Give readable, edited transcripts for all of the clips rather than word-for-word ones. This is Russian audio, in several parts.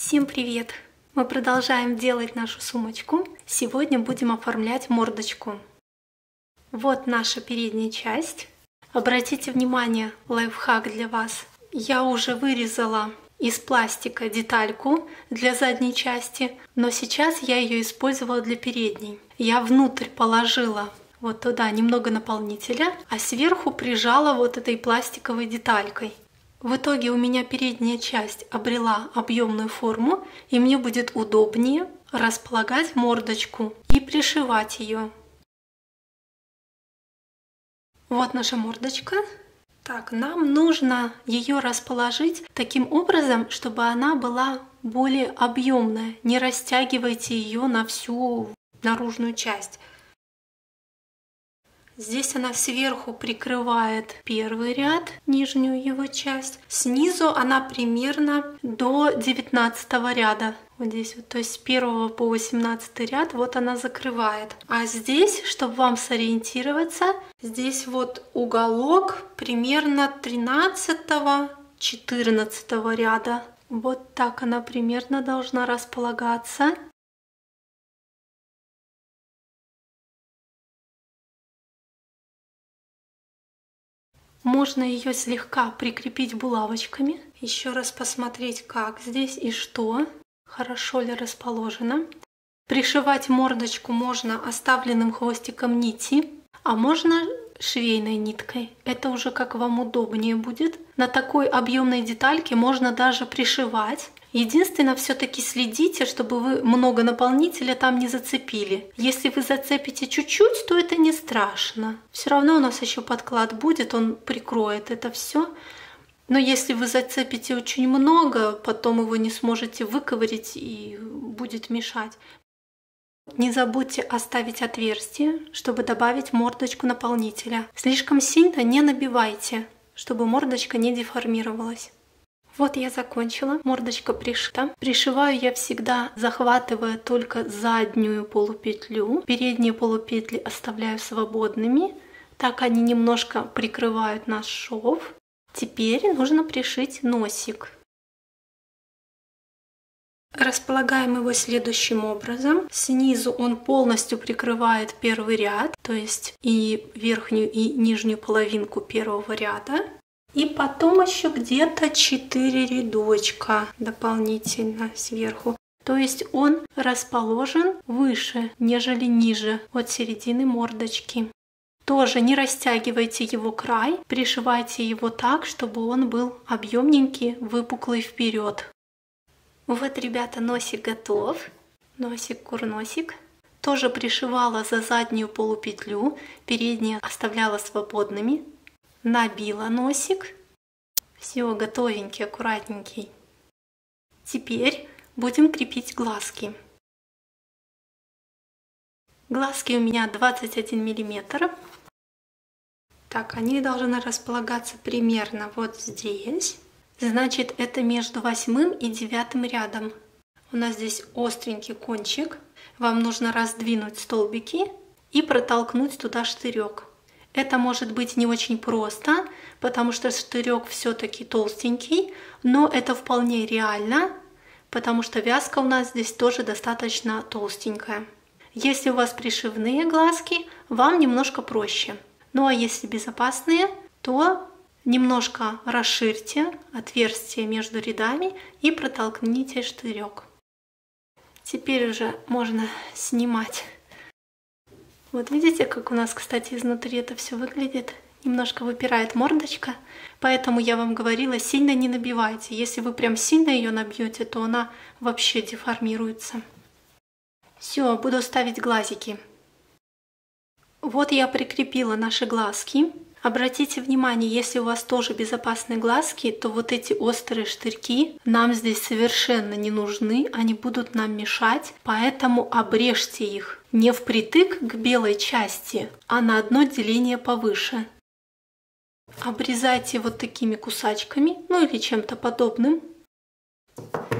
Всем привет! Мы продолжаем делать нашу сумочку. Сегодня будем оформлять мордочку. Вот наша передняя часть. Обратите внимание, лайфхак для вас. Я уже вырезала из пластика детальку для задней части, но сейчас я ее использовала для передней. Я внутрь положила вот туда немного наполнителя, а сверху прижала вот этой пластиковой деталькой. В итоге у меня передняя часть обрела объемную форму, и мне будет удобнее располагать мордочку и пришивать ее. Вот наша мордочка. Так, нам нужно ее расположить таким образом, чтобы она была более объемная. Не растягивайте ее на всю наружную часть. Здесь она сверху прикрывает первый ряд, нижнюю его часть. Снизу она примерно до 19 ряда. Вот здесь вот, то есть с 1 по 18 ряд вот она закрывает. А здесь, чтобы вам сориентироваться, здесь вот уголок примерно 13-14 ряда. Вот так она примерно должна располагаться. Можно ее слегка прикрепить булавочками. Еще раз посмотреть, как здесь и что. Хорошо ли расположено. Пришивать мордочку можно оставленным хвостиком нити, а можно швейной ниткой. Это уже как вам удобнее будет. На такой объемной детальке можно даже пришивать. Единственное, все-таки следите, чтобы вы много наполнителя там не зацепили. Если вы зацепите чуть-чуть, то это не страшно. Все равно у нас еще подклад будет, он прикроет это все. Но если вы зацепите очень много, потом его не сможете выковырять и будет мешать. Не забудьте оставить отверстие, чтобы добавить мордочку наполнителя. Слишком сильно не набивайте, чтобы мордочка не деформировалась. Вот я закончила, мордочка пришита. Пришиваю я всегда, захватывая только заднюю полупетлю. Передние полупетли оставляю свободными. Так они немножко прикрывают наш шов. Теперь нужно пришить носик. Располагаем его следующим образом. Снизу он полностью прикрывает первый ряд, то есть и верхнюю, и нижнюю половинку первого ряда. И потом еще где-то 4 рядочка дополнительно сверху. То есть он расположен выше, нежели ниже от середины мордочки. Тоже не растягивайте его край, пришивайте его так, чтобы он был объемненький, выпуклый вперед. Вот, ребята, носик готов. Носик-курносик. Тоже пришивала за заднюю полупетлю, передние оставляла свободными. Набила носик. Все, готовенький, аккуратненький. Теперь будем крепить глазки. Глазки у меня 21 миллиметр. Так, они должны располагаться примерно вот здесь. Значит, это между 8 и 9 рядом. У нас здесь остренький кончик. Вам нужно раздвинуть столбики и протолкнуть туда штырек. Это может быть не очень просто, потому что штырек все-таки толстенький, но это вполне реально, потому что вязка у нас здесь тоже достаточно толстенькая. Если у вас пришивные глазки, вам немножко проще. Ну а если безопасные, то немножко расширьте отверстие между рядами и протолкните штырек. Теперь уже можно снимать. Вот видите, как у нас, кстати, изнутри это все выглядит. Немножко выпирает мордочка, поэтому я вам говорила, сильно не набивайте. Если вы прям сильно ее набьете, то она вообще деформируется. Все, буду ставить глазики. Вот я прикрепила наши глазки. Обратите внимание, если у вас тоже безопасные глазки, то вот эти острые штырьки нам здесь совершенно не нужны, они будут нам мешать, поэтому обрежьте их не впритык к белой части, а на одно деление повыше. Обрезайте вот такими кусачками, ну или чем-то подобным.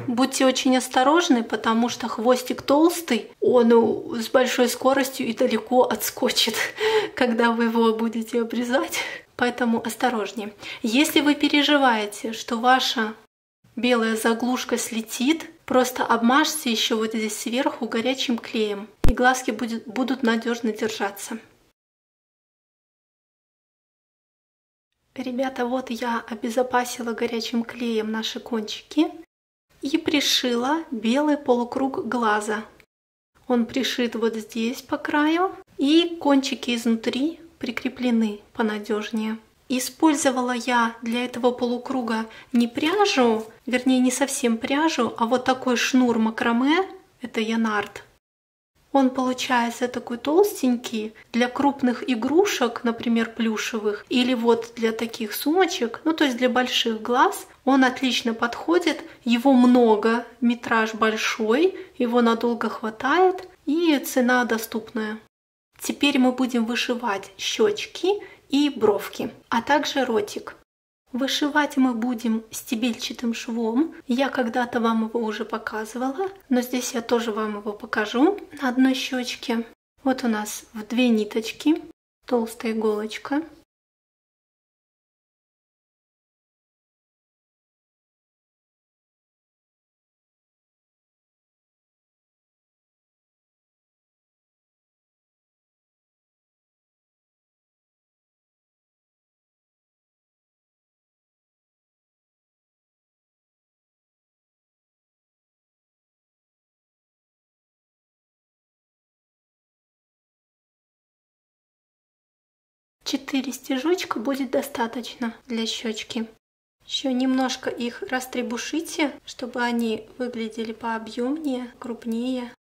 Будьте очень осторожны, потому что хвостик толстый, он с большой скоростью и далеко отскочит, когда вы его будете обрезать. Поэтому осторожнее. Если вы переживаете, что ваша белая заглушка слетит, просто обмажьте еще вот здесь сверху горячим клеем, и глазки будут надежно держаться. Ребята, вот я обезопасила горячим клеем наши кончики и пришила белый полукруг глаза. Он пришит вот здесь по краю, и кончики изнутри прикреплены понадежнее. Использовала я для этого полукруга не пряжу, вернее не совсем пряжу, а вот такой шнур макраме, это Янард. Он получается такой толстенький для крупных игрушек, например, плюшевых, или вот для таких сумочек, ну то есть для больших глаз. Он отлично подходит, его много, метраж большой, его надолго хватает и цена доступная. Теперь мы будем вышивать щечки и бровки, а также ротик. Вышивать мы будем стебельчатым швом. Я когда-то вам его уже показывала, но здесь я тоже вам его покажу на одной щечке. Вот у нас в 2 ниточки, толстая иголочка. Четыре стежочка будет достаточно для щечки. Еще немножко их растребушите, чтобы они выглядели пообъемнее, крупнее.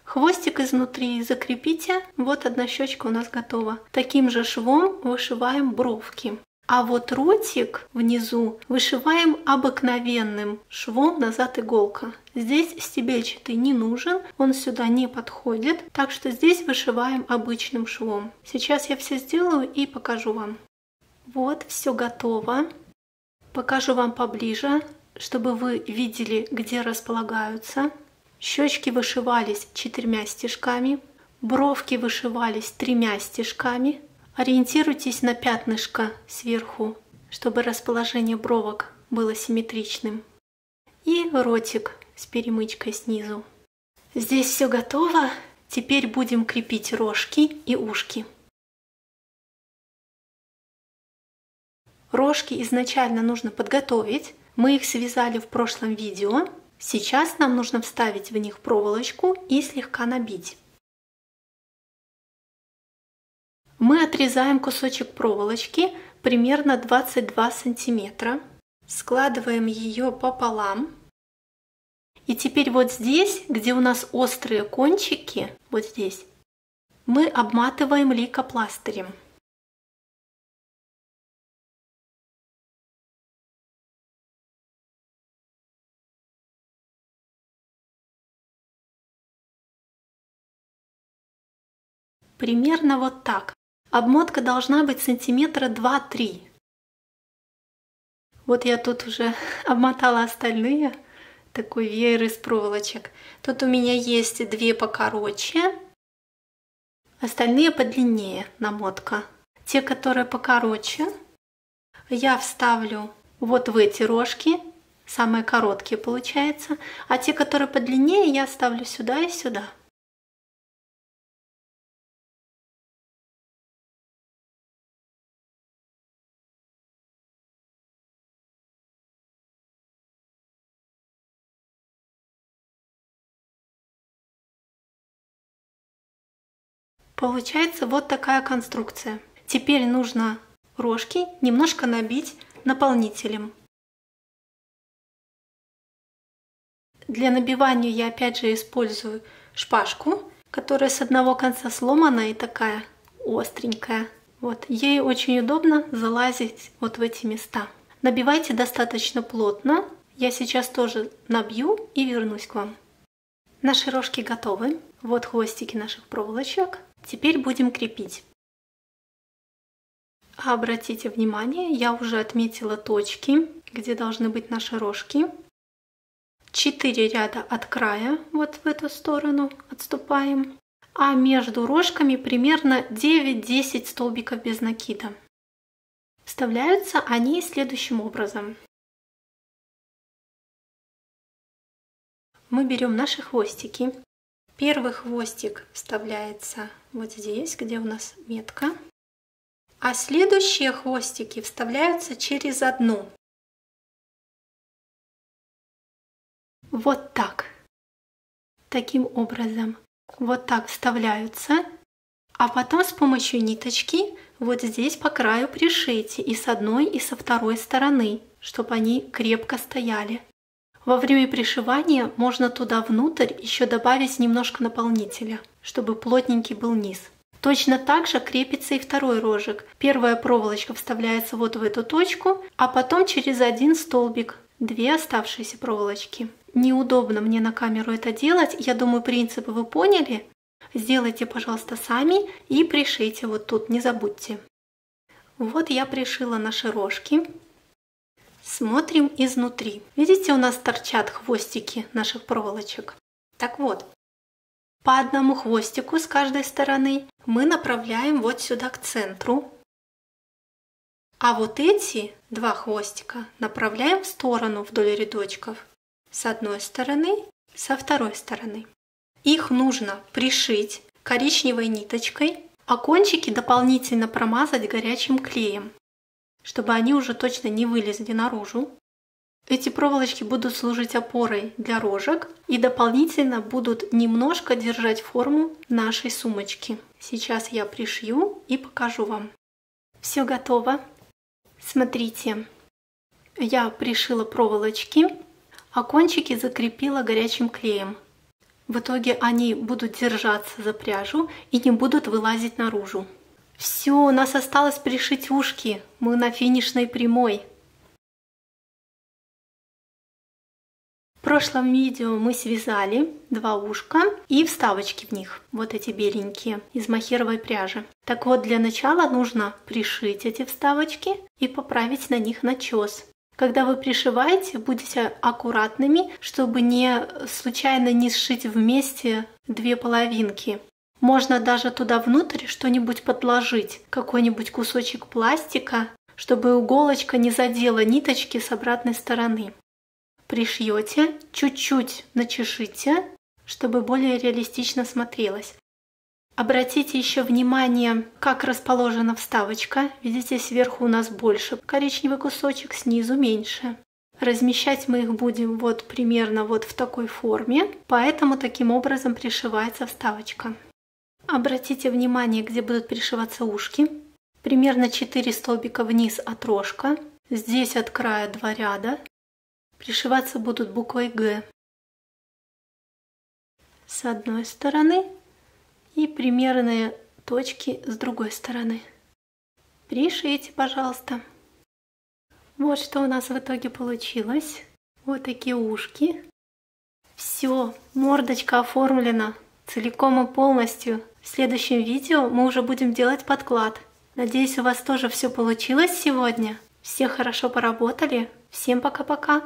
Хвостик изнутри закрепите. Вот одна щечка у нас готова. Таким же швом вышиваем бровки. А вот ротик внизу вышиваем обыкновенным швом назад иголка. Здесь стебельчатый не нужен, он сюда не подходит, так что здесь вышиваем обычным швом. Сейчас я все сделаю и покажу вам. Вот, все готово. Покажу вам поближе, чтобы вы видели, где располагаются. Щечки вышивались 4 стежками, бровки вышивались 3 стежками. Ориентируйтесь на пятнышко сверху, чтобы расположение бровок было симметричным. И ротик с перемычкой снизу. Здесь все готово. Теперь будем крепить рожки и ушки. Рожки изначально нужно подготовить. Мы их связали в прошлом видео. Сейчас нам нужно вставить в них проволочку и слегка набить. Мы отрезаем кусочек проволочки примерно 22 сантиметра. Складываем ее пополам. И теперь вот здесь, где у нас острые кончики, вот здесь, мы обматываем лейкопластырем. Примерно вот так. Обмотка должна быть сантиметра 2-3. Вот я тут уже обмотала остальные. Такой веер из проволочек. Тут у меня есть 2 покороче. Остальные подлиннее намотка. Те, которые покороче, я вставлю вот в эти рожки. Самые короткие получается. А те, которые подлиннее, я ставлю сюда и сюда. Получается вот такая конструкция. Теперь нужно рожки немножко набить наполнителем. Для набивания я опять же использую шпажку, которая с одного конца сломана и такая остренькая. Вот, ей очень удобно залазить вот в эти места. Набивайте достаточно плотно. Я сейчас тоже набью и вернусь к вам. Наши рожки готовы. Вот хвостики наших проволочек. Теперь будем крепить. Обратите внимание, я уже отметила точки, где должны быть наши рожки. 4 ряда от края, вот в эту сторону отступаем. А между рожками примерно 9-10 столбиков без накида. Вставляются они следующим образом. мы берем наши хвостики. Первый хвостик вставляется вот здесь, где у нас метка. А следующие хвостики вставляются через одну. Вот так. Таким образом. Вот так вставляются. А потом с помощью ниточки вот здесь по краю пришейте и с одной, и со второй стороны, чтобы они крепко стояли. Во время пришивания можно туда внутрь еще добавить немножко наполнителя, чтобы плотненький был низ. Точно так же крепится и второй рожек. Первая проволочка вставляется вот в эту точку, а потом через один столбик 2 оставшиеся проволочки. Неудобно мне на камеру это делать. Я думаю, принцип вы поняли. Сделайте, пожалуйста, сами и пришейте вот тут, не забудьте. Вот я пришила наши рожки. Смотрим изнутри. Видите, у нас торчат хвостики наших проволочек. Так вот, по одному хвостику с каждой стороны мы направляем вот сюда к центру. А вот эти 2 хвостика направляем в сторону вдоль рядочков. С одной стороны, со второй стороны. Их нужно пришить коричневой ниточкой, а кончики дополнительно промазать горячим клеем, чтобы они уже точно не вылезли наружу. Эти проволочки будут служить опорой для рожек и дополнительно будут немножко держать форму нашей сумочки. Сейчас я пришью и покажу вам. Все готово. Смотрите, я пришила проволочки, а кончики закрепила горячим клеем. В итоге они будут держаться за пряжу и не будут вылазить наружу. Все, у нас осталось пришить ушки. Мы на финишной прямой. В прошлом видео мы связали 2 ушка и вставочки в них. Вот эти беленькие из мохеровой пряжи. Так вот, для начала нужно пришить эти вставочки и поправить на них начес. Когда вы пришиваете, будьте аккуратными, чтобы случайно не сшить вместе 2 половинки. Можно даже туда внутрь что-нибудь подложить, какой-нибудь кусочек пластика, чтобы иголочка не задела ниточки с обратной стороны. Пришьете, чуть-чуть начешите, чтобы более реалистично смотрелось. Обратите еще внимание, как расположена вставочка. Видите, сверху у нас больше коричневый кусочек, снизу меньше. Размещать мы их будем вот примерно вот в такой форме, поэтому таким образом пришивается вставочка. Обратите внимание, где будут пришиваться ушки. Примерно 4 столбика вниз от рожка. Здесь от края 2 ряда. Пришиваться будут буквой Г. С одной стороны. И примерные точки с другой стороны. Пришейте, пожалуйста. Вот что у нас в итоге получилось. Вот такие ушки. Все, мордочка оформлена целиком и полностью. В следующем видео мы уже будем делать подклад. Надеюсь, у вас тоже все получилось сегодня. Все хорошо поработали. Всем пока-пока.